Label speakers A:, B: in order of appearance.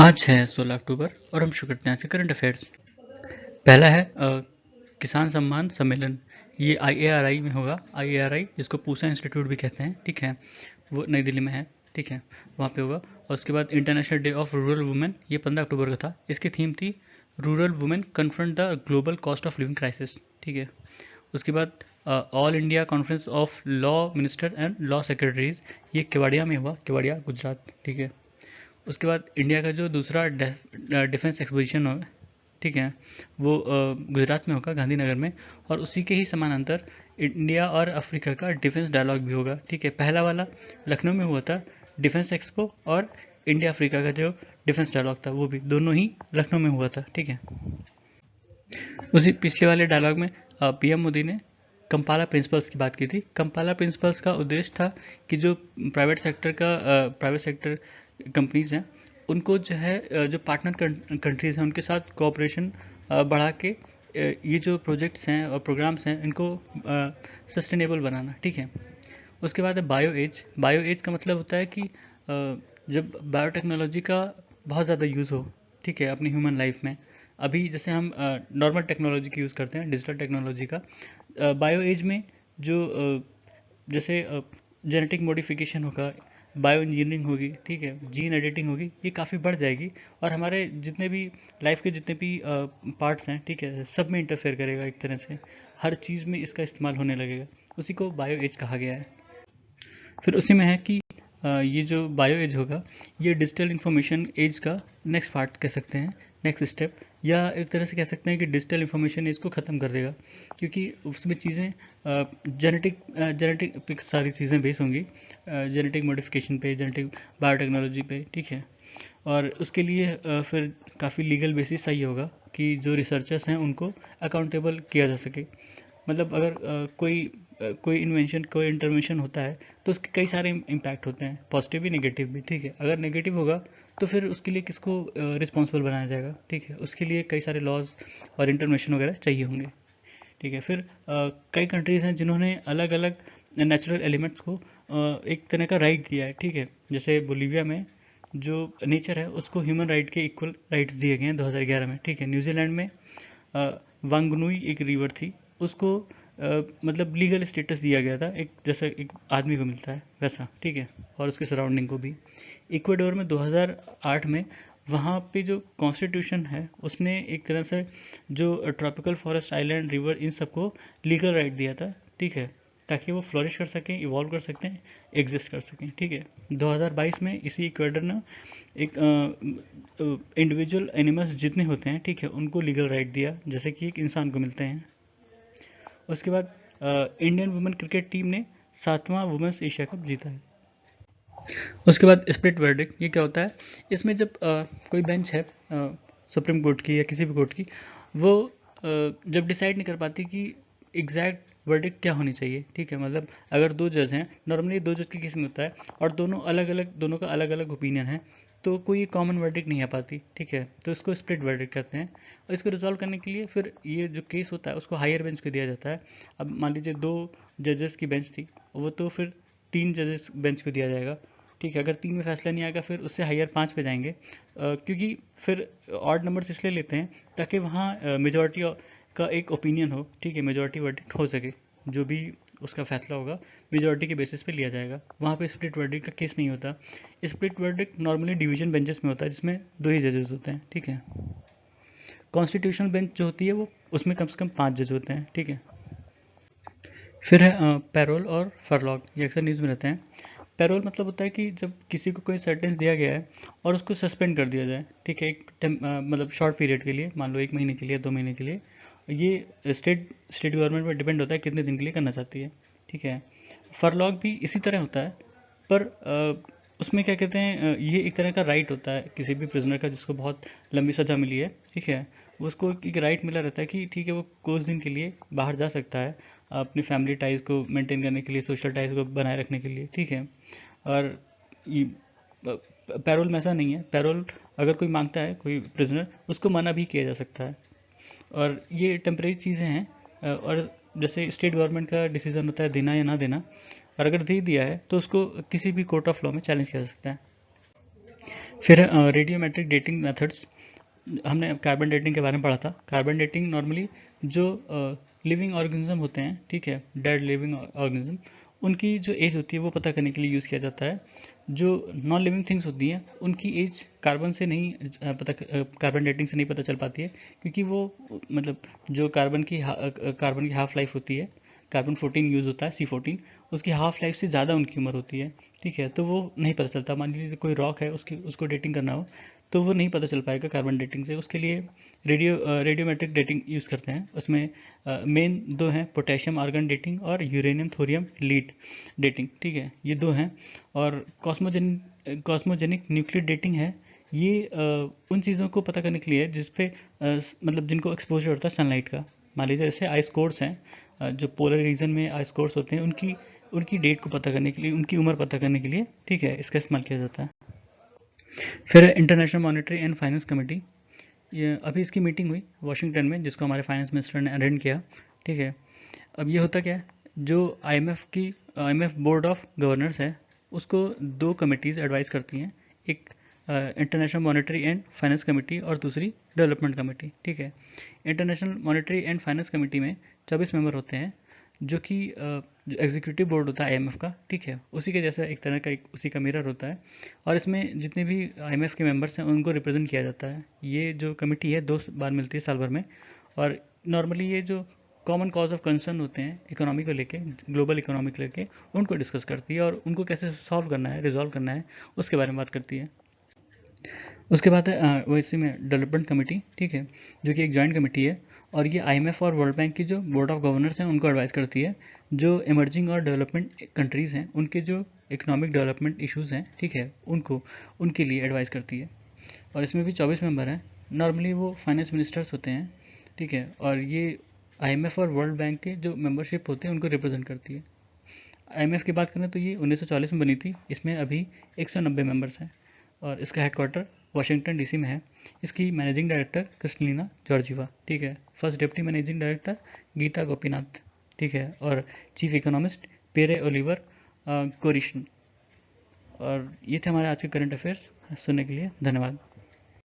A: आज है 16 अक्टूबर और हम शुरू करते हैं आज के करंट अफेयर्स। पहला है किसान सम्मान सम्मेलन। ये IARI में होगा। IARI जिसको पूसा इंस्टीट्यूट भी कहते हैं, ठीक है, वो नई दिल्ली में है, ठीक है, वहाँ पे होगा। और उसके बाद international day of rural women, ये 15 अक्टूबर का था। इसकी थीम थी rural women confront the global cost of living crisis, ठीक है। उसके बाद all India conference of law minister and law secretaries, ये केवड़िया में हुआ, केवड़िया गुजरात, ठीक है। उसके बाद इंडिया का जो दूसरा डिफेंस एक्सपोजिशन होगा, ठीक है, वो गुजरात में होगा, गांधीनगर में। और उसी के ही समानांतर इंडिया और अफ्रीका का डिफेंस डायलॉग भी होगा, ठीक है। पहला वाला लखनऊ में हुआ था, डिफेंस एक्सपो, और इंडिया अफ्रीका का जो डिफेंस डायलॉग था वो भी दोनों ही लखनऊ में हुआ था, ठीक है। उसी पिछले वाले डायलॉग में PM मोदी ने कंपाला प्रिंसिपल्स की बात की थी। कंपाला प्रिंसिपल्स का उद्देश्य था कि जो प्राइवेट सेक्टर कंपनीज हैं उनको जो है जो पार्टनर कंट्रीज हैं उनके साथ कोऑपरेशन बढ़ा के ये जो प्रोजेक्ट्स हैं और प्रोग्राम्स हैं इनको सस्टेनेबल बनाना, ठीक है। उसके बाद है बायो एज। बायो एज का मतलब होता है कि जब बायोटेक्नोलॉजी का बहुत ज़्यादा यूज़ हो, ठीक है, अपनी ह्यूमन लाइफ में। अभी जैसे हम नॉर्मल टेक्नोलॉजी की यूज़ करते हैं, डिजिटल टेक्नोलॉजी का, बायो एज में जो जैसे जेनेटिक मॉडिफिकेशन होगा, बायो इंजीनियरिंग होगी, ठीक है, जीन एडिटिंग होगी, ये काफ़ी बढ़ जाएगी। और हमारे जितने भी लाइफ के जितने भी पार्ट्स हैं, ठीक है, सब में इंटरफेयर करेगा एक तरह से। हर चीज़ में इसका इस्तेमाल होने लगेगा। उसी को बायो एज कहा गया है। फिर उसी में है कि ये जो बायो एज होगा ये डिजिटल इंफॉर्मेशन एज का नेक्स्ट पार्ट कह सकते हैं, नेक्स्ट स्टेप, या एक तरह से कह सकते हैं कि डिजिटल इंफॉर्मेशन एज को ख़त्म कर देगा, क्योंकि उसमें चीज़ें जेनेटिक पे सारी चीज़ें बेस होंगी, जेनेटिक मॉडिफिकेशन पे, जेनेटिक बायोटेक्नोलॉजी पे, ठीक है। और उसके लिए फिर काफ़ी लीगल बेसिस चाहिए होगा कि जो रिसर्चर्स हैं उनको अकाउंटेबल किया जा सके। मतलब अगर कोई इन्वेंशन, कोई इंटरवेंशन होता है तो उसके कई सारे इम्पैक्ट होते हैं, पॉजिटिव भी नेगेटिव भी, ठीक है। अगर नेगेटिव होगा तो फिर उसके लिए किसको रिस्पॉन्सिबल बनाया जाएगा, ठीक है। उसके लिए कई सारे लॉज और इंटरवेंशन वगैरह चाहिए होंगे, ठीक है। फिर कई कंट्रीज़ हैं जिन्होंने अलग अलग नेचुरल एलिमेंट्स को एक तरह का राइट दिया है, ठीक है। जैसे बोलीविया में जो नेचर है उसको ह्यूमन राइट के इक्वल राइट्स दिए गए हैं 2011 में, ठीक है। न्यूजीलैंड में वांगनुई एक रिवर थी, उसको मतलब लीगल स्टेटस दिया गया था, एक जैसा एक आदमी को मिलता है वैसा, ठीक है। और उसके सराउंडिंग को भी। इक्वाडोर में 2008 में वहाँ पे जो कॉन्स्टिट्यूशन है उसने एक तरह से जो ट्रॉपिकल फॉरेस्ट, आइलैंड, रिवर, इन सबको लीगल राइट दिया था, ठीक है, ताकि वो फ्लोरिश कर सकें, इवॉल्व कर सकते हैं, एग्जिस्ट कर सकें, ठीक है। 2022 में इसी इक्वेडर ने एक इंडिविजुअल एनिमल्स जितने होते हैं, ठीक है, उनको लीगल राइट दिया जैसे कि एक इंसान को मिलते हैं। उसके बाद इंडियन वुमेन क्रिकेट टीम ने 7वां वुमेन्स एशिया कप जीता है। उसके बाद स्प्लिट वर्डिक्ट, ये क्या होता है? इसमें जब कोई बेंच है सुप्रीम कोर्ट की या किसी भी कोर्ट की, वो जब डिसाइड नहीं कर पाती कि एग्जैक्ट वर्डिक्ट क्या होनी चाहिए, ठीक है। मतलब अगर दो जज हैं, नॉर्मली दो जज के केस में होता है, और दोनों का अलग अलग ओपिनियन है, तो कोई कॉमन वर्डिक्ट नहीं आ पाती, ठीक है। तो इसको स्प्लिट वर्डिक्ट कहते हैं। और इसको रिजॉल्व करने के लिए फिर ये जो केस होता है उसको हायर बेंच को दिया जाता है। अब मान लीजिए 2 जजेस की बेंच थी, वो तो फिर 3 जजेस बेंच को दिया जाएगा, ठीक है। अगर 3 में फैसला नहीं आएगा फिर उससे हायर 5 पे जाएंगे, क्योंकि फिर ऑड नंबर्स इसलिए लेते हैं ताकि वहाँ मेजॉरिटी का एक ओपिनियन हो, ठीक है, मेजॉरिटी वर्डिक्ट हो सके। जो भी उसका फैसला होगा मेजॉरिटी के बेसिस पे लिया जाएगा। वहाँ पे स्प्लिट वर्डिक्ट का केस नहीं होता। Split verdict normally division benches में होता है जिसमें 2 ही जजेस होते हैं, ठीक है। कॉन्स्टिट्यूशनल बेंच जो होती है वो उसमें कम से कम 5 जज होते हैं, ठीक है। फिर है पैरोल और फरलॉग, ये अक्सर न्यूज़ में रहते हैं। पैरोल मतलब होता है कि जब किसी को कोई सेंटेंस दिया गया है और उसको सस्पेंड कर दिया जाए, ठीक है, मतलब शॉर्ट पीरियड के लिए, मान लो 1 महीने के लिए, 2 महीने के लिए। ये स्टेट गवर्नमेंट पर डिपेंड होता है कितने दिन के लिए करना चाहती है, ठीक है। फरलॉग भी इसी तरह होता है, पर उसमें क्या कहते हैं, ये एक तरह का राइट होता है किसी भी प्रिजनर का जिसको बहुत लंबी सज़ा मिली है, ठीक है। उसको एक राइट मिला रहता है कि ठीक है वो कुछ दिन के लिए बाहर जा सकता है अपनी फैमिली टाइज़ को मेंटेन करने के लिए, सोशल टाइज़ को बनाए रखने के लिए, ठीक है। और ये पैरोल में ऐसा नहीं है। पैरोल अगर कोई मांगता है, कोई प्रिजनर, उसको मना भी किया जा सकता है। और ये टेम्परेरी चीज़ें हैं, और जैसे स्टेट गवर्नमेंट का डिसीजन होता है देना या ना देना, और अगर दे दिया है तो उसको किसी भी कोर्ट ऑफ लॉ में चैलेंज किया जा सकता है। फिर रेडियोमेट्रिक डेटिंग मेथड्स, हमने कार्बन डेटिंग के बारे में पढ़ा था। कार्बन डेटिंग नॉर्मली जो लिविंग ऑर्गेनिज्म होते हैं, ठीक है, डेड लिविंग ऑर्गेनिज्म, उनकी जो एज होती है वो पता करने के लिए यूज़ किया जाता है। जो नॉन लिविंग थिंग्स होती हैं उनकी एज कार्बन से नहीं कार्बन डेटिंग से नहीं पता चल पाती है, क्योंकि वो मतलब जो कार्बन की हाफ लाइफ होती है, कार्बन 14 यूज़ होता है, C14, उसकी हाफ लाइफ से ज़्यादा उनकी उम्र होती है, ठीक है, तो वो नहीं पता चलता। मान लीजिए कोई रॉक है, उसकी उसको डेटिंग करना हो तो वो नहीं पता चल पाएगा कार्बन डेटिंग से। उसके लिए रेडियोमेट्रिक डेटिंग यूज़ करते हैं। उसमें मेन दो हैं, पोटेशियम आर्गन डेटिंग और यूरेनियम थोरियम लीड डेटिंग, ठीक है, ये दो हैं। और कॉस्मोजेनिक न्यूक्लियर डेटिंग है, ये उन चीज़ों को पता करने के लिए है जिस पे मतलब जिनको एक्सपोजर होता है सनलाइट का। मान लीजिए जैसे आइस कोर्स हैं, जो पोलर रीजन में आइस कोर्स होते हैं, उनकी उनकी डेट को पता करने के लिए, उनकी उम्र पता करने के लिए, ठीक है, इसका इस्तेमाल किया जाता है। फिर international monetary and finance committee, ये अभी इसकी मीटिंग हुई वाशिंगटन में, जिसको हमारे फाइनेंस मिनिस्टर ने अटेंड किया, ठीक है। अब ये होता क्या है, जो आईएमएफ बोर्ड ऑफ गवर्नर्स है, उसको दो कमिटीज़ एडवाइस करती हैं। एक international monetary and finance committee और दूसरी डेवलपमेंट कमेटी, ठीक है। International monetary and finance committee में 24 मेंबर होते हैं, जो कि जो एग्जीक्यूटिव बोर्ड होता है आईएमएफ का, ठीक है, उसी के जैसा एक तरह का एक उसी का मिरर होता है। और इसमें जितने भी आईएमएफ के मेंबर्स हैं उनको रिप्रेजेंट किया जाता है। ये जो कमेटी है 2 बार मिलती है साल भर में। और नॉर्मली ये जो कॉमन कॉज ऑफ कंसर्न होते हैं इकोनॉमी को लेके, ग्लोबल इकोनॉमी को लेके, उनको डिस्कस करती है और उनको कैसे सॉल्व करना है, रिजॉल्व करना है, उसके बारे में बात करती है। उसके बाद है वो इसी में डेवलपमेंट कमेटी, ठीक है, जो कि एक जॉइंट कमेटी है। और ये आईएमएफ और वर्ल्ड बैंक की जो बोर्ड ऑफ गवर्नर्स हैं उनको एडवाइस करती है। जो इमर्जिंग और डेवलपमेंट कंट्रीज़ हैं उनके जो इकोनॉमिक डेवलपमेंट इश्यूज़ हैं, ठीक है, उनके लिए एडवाइस करती है। और इसमें भी 24 मेंबर हैं। नॉर्मली वो फाइनेंस मिनिस्टर्स होते हैं, ठीक है, और ये आईएमएफ और वर्ल्ड बैंक के जो मेंबरशिप होते हैं उनको रिप्रेजेंट करती है। आईएमएफ की बात करें तो ये 1940 में बनी थी। इसमें अभी 190 मेंबर्स हैं और इसका हेडक्वार्टर वाशिंगटन डीसी में है। इसकी मैनेजिंग डायरेक्टर क्रिस्टलिना जॉर्जिवा, ठीक है, first deputy managing director Gita Gopinath, ठीक है, और chief economist Pierre Olivier Gourinchas. और ये थे हमारे आज के करंट अफेयर्स। सुनने के लिए धन्यवाद।